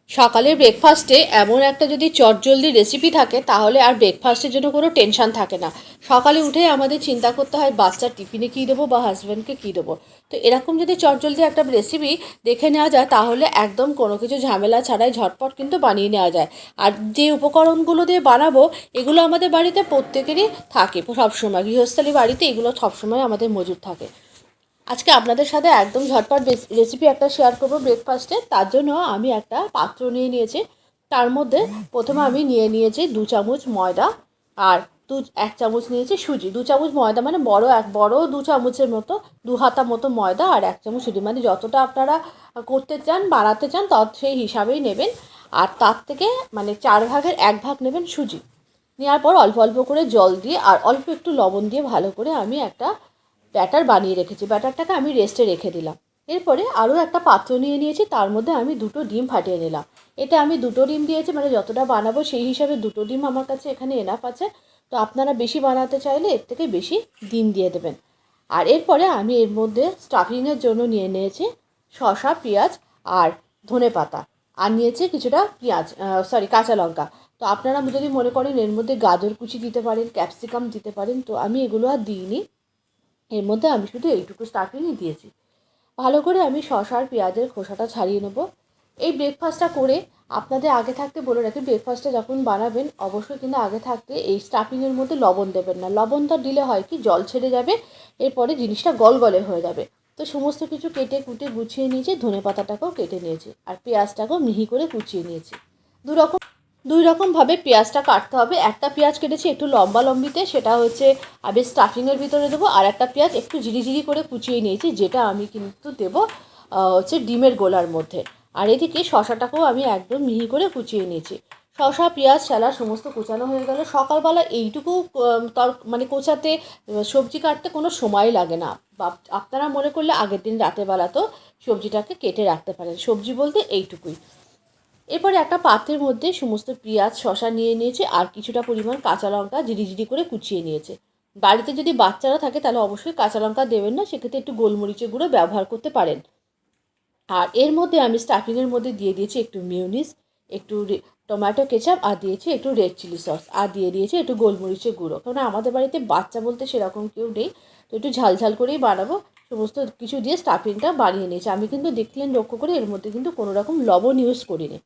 সকালের ব্রেকফাস্টে এমন একটা যদি চটজলদি রেসিপি থাকে তাহলে আর ব্রেকফাস্টের জন্য কোনো টেনশন থাকে না। সকালে উঠে আমাদের চিন্তা করতে হয় বাচ্চার টিফিনে কী দেবো বা হাজব্যান্ডকে কী দেবো। তো এরকম যদি চটজলদি একটা রেসিপি দেখে নেওয়া যায় তাহলে একদম কোনো কিছু ঝামেলা ছাড়াই ঝটপট কিন্তু বানিয়ে নেওয়া যায়। আর যে উপকরণগুলো দিয়ে বানাবো এগুলো আমাদের বাড়িতে প্রত্যেকেরই থাকে, সবসময় গৃহস্থালী বাড়িতে এগুলো সবসময় আমাদের মজুদ থাকে। আজকে আপনাদের সাথে একদম ঝটপট রেসিপি একটা শেয়ার করবো ব্রেকফাস্টে। তার জন্য আমি একটা পাত্র নিয়ে নিয়েছি। তার মধ্যে প্রথমে আমি নিয়ে নিয়েছি 2 চামচ ময়দা আর 1 চামচ নিয়েছি সুজি। 2 চামচ ময়দা মানে বড় 2 চামচের মতো, 2 হাতা মতো ময়দা আর 1 চামচ সুজি, মানে যতটা আপনারা করতে চান বানাতে চান তত সেই হিসাবেই নেবেন। আর তার থেকে মানে 4 ভাগের 1 ভাগ নেবেন সুজি। নেওয়ার পর অল্প অল্প করে জল দিয়ে আর অল্প একটু লবণ দিয়ে ভালো করে আমি একটা ব্যাটার বানিয়ে রেখেছি। ব্যাটারটাকে আমি রেস্টে রেখে দিলাম। এরপরে আরও একটা পাত্র নিয়ে নিয়েছি, তার মধ্যে আমি 2টো ডিম ফাটিয়ে নিলাম। এতে আমি 2টো ডিম দিয়েছি, মানে যতটা বানাবো সেই হিসাবে 2টো ডিম আমার কাছে এখানে এনাফ আছে। তো আপনারা বেশি বানাতে চাইলে এর থেকে বেশি ডিম দিয়ে দেবেন। আর এরপরে আমি এর মধ্যে স্টাফিংয়ের জন্য নিয়ে নিয়েছি শসা, পেঁয়াজ আর ধনেপাতা। আর নিয়েছি কিছুটা কাঁচা লঙ্কা। তো আপনারা যদি মনে করেন এর মধ্যে গাজর কুচি দিতে পারেন, ক্যাপসিকাম দিতে পারেন, তো আমি এগুলো আর দিইনি। এর মধ্যে আমি শুধু এইটুকু স্টাফিংই দিয়েছি। ভালো করে আমি শসা আর পেঁয়াজের খোসাটা ছাড়িয়ে নেবো। এই ব্রেকফাস্টটা করে আপনাদের আগে থাকতে বলে রাখি, ব্রেকফাস্টটা যখন বানাবেন অবশ্যই কিন্তু আগে থাকতে এই স্টাফিংয়ের মধ্যে লবণ দেবেন না। লবণটা দিলে হয় কি জল ছেড়ে যাবে, এরপরে জিনিসটা গলগলে হয়ে যাবে। তো সমস্ত কিছু কেটে কুটে গুছিয়ে নিয়েছি, ধনেপাতাটাকেও কেটে নিয়েছি আর পেঁয়াজটাকেও মিহি করে কুচিয়ে নিয়েছি। দুই রকমভাবে পেঁয়াজটা কাটতে হবে। একটা পেঁয়াজ কেটেছি একটু লম্বা লম্বিতে, সেটা হচ্ছে আমি স্টাফিংয়ের ভিতরে দেবো। আর একটা পেঁয়াজ একটু ঝিরিঝিরি করে কুচিয়ে নিয়েছি, যেটা আমি কিন্তু দেবো হচ্ছে ডিমের গোলার মধ্যে। আর এদিকে শশাটাকেও আমি একদম মিহি করে কুচিয়ে নিয়েছি। শশা, পেঁয়াজ, স্যালাড সমস্ত কুচানো হয়ে গেল। সকালবেলা এইটুকু মানে কোচাতে সবজি কাটতে কোনো সময় লাগে না। বা আপনারা মনে করলে আগের দিন রাতের বেলা তো সবজিটাকে কেটে রাখতে পারেন। সবজি বলতে এইটুকুই। এরপরে একটা পাত্রের মধ্যে সমস্ত পেঁয়াজ, শসা নিয়ে নিয়েছে আর কিছুটা পরিমাণ কাঁচা লঙ্কা ঝিরিঝিরি করে কুচিয়ে নিয়েছে। বাড়িতে যদি বাচ্চারা থাকে তাহলে অবশ্যই কাঁচা লঙ্কা দেবেন না, সেক্ষেত্রে একটু গোলমরিচের গুঁড়ো ব্যবহার করতে পারেন। আর এর মধ্যে আমি স্টাফিংয়ের মধ্যে দিয়ে দিয়েছি একটু মিউনিস, একটু টমেটো কেচাপ আর দিয়েছি একটু রেড চিলি সস আর দিয়ে দিয়েছি একটু গোলমরিচের গুঁড়ো। কারণ আমাদের বাড়িতে বাচ্চা বলতে সেরকম কেউ নেই, তো একটু ঝালঝাল করেই বানাবো। সমস্ত কিছু দিয়ে স্টাফিংটা বানিয়ে নিয়েছি। আমি কিন্তু দেখলেন লক্ষ্য করে এর মধ্যে কিন্তু কোনো রকম লবণ ইউজ করিনি।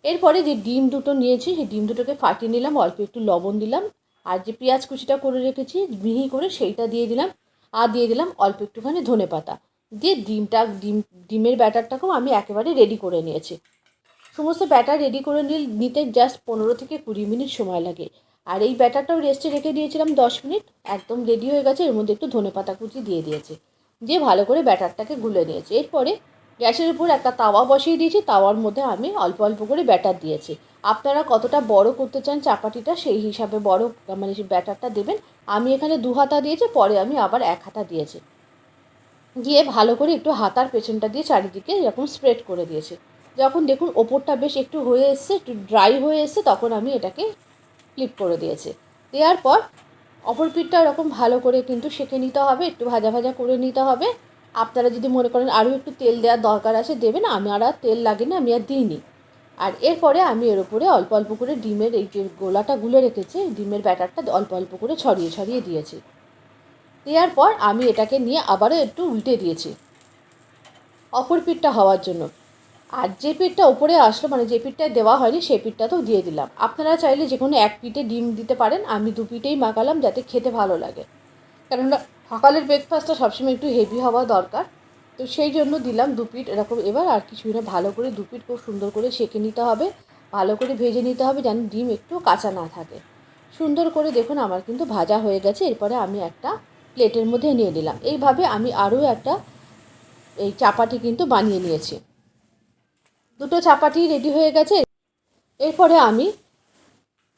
এরপরে যে ডিম দুটো নিয়েছি সেই ডিম দুটোকে ফাটিয়ে নিলাম, অল্প একটু লবণ দিলাম আর যে পেঁয়াজ কুচিটা করে রেখেছি মিহি করে সেইটা দিয়ে দিলাম। আর দিয়ে দিলাম অল্প একটুখানি ধনেপাতা দিয়ে ডিমের ব্যাটারটাকেও আমি একেবারে রেডি করে নিয়েছি। সমস্ত ব্যাটার রেডি করে নিতে জাস্ট 15 থেকে 20 মিনিট সময় লাগে। আর এই ব্যাটারটাও রেস্টে রেখে দিয়েছিলাম 10 মিনিট। একদম রেডি হয়ে গেছে। এর মধ্যে একটু ধনেপাতা কুচি দিয়ে দিয়েছি, দিয়ে ভালো করে ব্যাটারটাকে গুলে নিয়েছি। এরপরে গ্যাসের উপর একটা তাওয়া বসিয়ে দিয়েছি, তাওয়ার মধ্যে আমি অল্প অল্প করে ব্যাটার দিয়েছি। আপনারা কতটা বড় করতে চান চাপাটিটা সেই হিসাবে বড় মানে ব্যাটারটা দেবেন। আমি এখানে 2 হাতা দিয়েছি, পরে আমি আবার 1 হাতা দিয়েছি। দিয়ে ভালো করে একটু হাতার পেছনটা দিয়ে চারিদিকে এরকম স্প্রেড করে দিয়েছি। যখন দেখুন ওপরটা বেশ একটু হয়ে এসছে, একটু ড্রাই হয়ে এসছে, তখন আমি এটাকে ফ্লিপ করে দিয়েছি। দেওয়ার পর অপর পিঠটা এরকম ভালো করে কিন্তু সেঁকে নিতে হবে, একটু ভাজা ভাজা করে নিতে হবে। আপনারা যদি মনে করেন আরও একটু তেল দেওয়ার দরকার আছে দেবেন, আমি আর তেল লাগে না, আমি আর দিইনি। আর এরপরে আমি এর উপরে অল্প অল্প করে ডিমের এই যে গোলাটা গুলে রেখেছি, ডিমের ব্যাটারটা অল্প অল্প করে ছড়িয়ে ছড়িয়ে দিয়েছি। দেওয়ার পর আমি এটাকে নিয়ে আবারও একটু উল্টে দিয়েছি অপর পিঠটা হওয়ার জন্য। আর যে পিঠটা উপরে আসলো মানে যে পিঠটায় দেওয়া হয়নি সেই পিঠটাতেও দিয়ে দিলাম। আপনারা চাইলে যে কোনো এক পিঠে ডিম দিতে পারেন, আমি 2 পিঠেই মাখালাম যাতে খেতে ভালো লাগে। কেননা সকালের ব্রেকফাস্টটা সবসময় একটু হেভি হওয়া দরকার, তো সেই জন্য দিলাম 2 পিঠ এরকম। এবার আর কিছুই না, ভালো করে 2 পিঠ খুব সুন্দর করে সেঁকে নিতে হবে, ভালো করে ভেজে নিতে হবে যেন ডিম একটু কাঁচা না থাকে। সুন্দর করে দেখুন আমার কিন্তু ভাজা হয়ে গেছে। এরপরে আমি একটা প্লেটের মধ্যে নিয়ে নিলাম। এইভাবে আমি আরও একটা এই চাপাটি কিন্তু বানিয়ে নিয়েছি। 2টো চাপাটি রেডি হয়ে গেছে। এরপরে আমি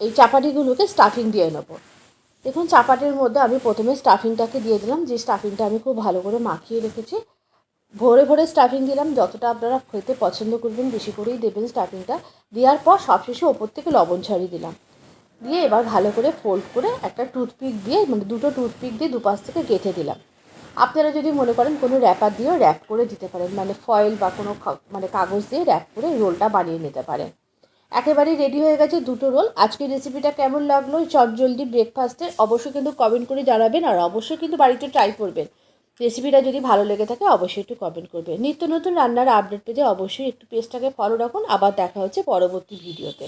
এই চাপাটিগুলোকে স্টাফিং দিয়ে নেবো। দেখুন চাপাটির মধ্যে আমি প্রথমে স্টাফিংটাকে দিয়ে দিলাম, যে স্টাফিংটা আমি খুব ভালো করে মাখিয়ে রেখেছি। ভরে ভরে স্টাফিং দিলাম, যতটা আপনারা খেতে পছন্দ করবেন বেশি করেই দেবেন স্টাফিংটা। দেওয়ার পর সবশেষে ওপর থেকে লবণ ছড়িয়ে দিলাম। দিয়ে এবার ভালো করে ফোল্ড করে একটা টুথপিক দিয়ে মানে 2টো টুথপিক দিয়ে দুপাশ থেকে গেঁথে দিলাম। আপনারা যদি মনে করেন কোনো র্যাপার দিয়েও র্যাপ করে দিতে পারেন, মানে ফয়েল বা কোনো কাগজ দিয়ে র্যাপ করে রোলটা বানিয়ে নিতে পারেন। একেবারেই রেডি হয়ে গেছে দুটো রোল। আজকের রেসিপিটা কেমন লাগলো চটজলদি ব্রেকফাস্টের অবশ্যই কিন্তু কমেন্ট করে জানাবেন, আর অবশ্যই কিন্তু বাড়িতে ট্রাই করবেন। রেসিপিটা যদি ভালো লেগে থাকে অবশ্যই একটু কমেন্ট করবেন। নিত্য নতুন রান্নার আপডেট পেতে অবশ্যই একটু পেজটাকে ফলো রাখুন। আবার দেখা হচ্ছে পরবর্তী ভিডিওতে।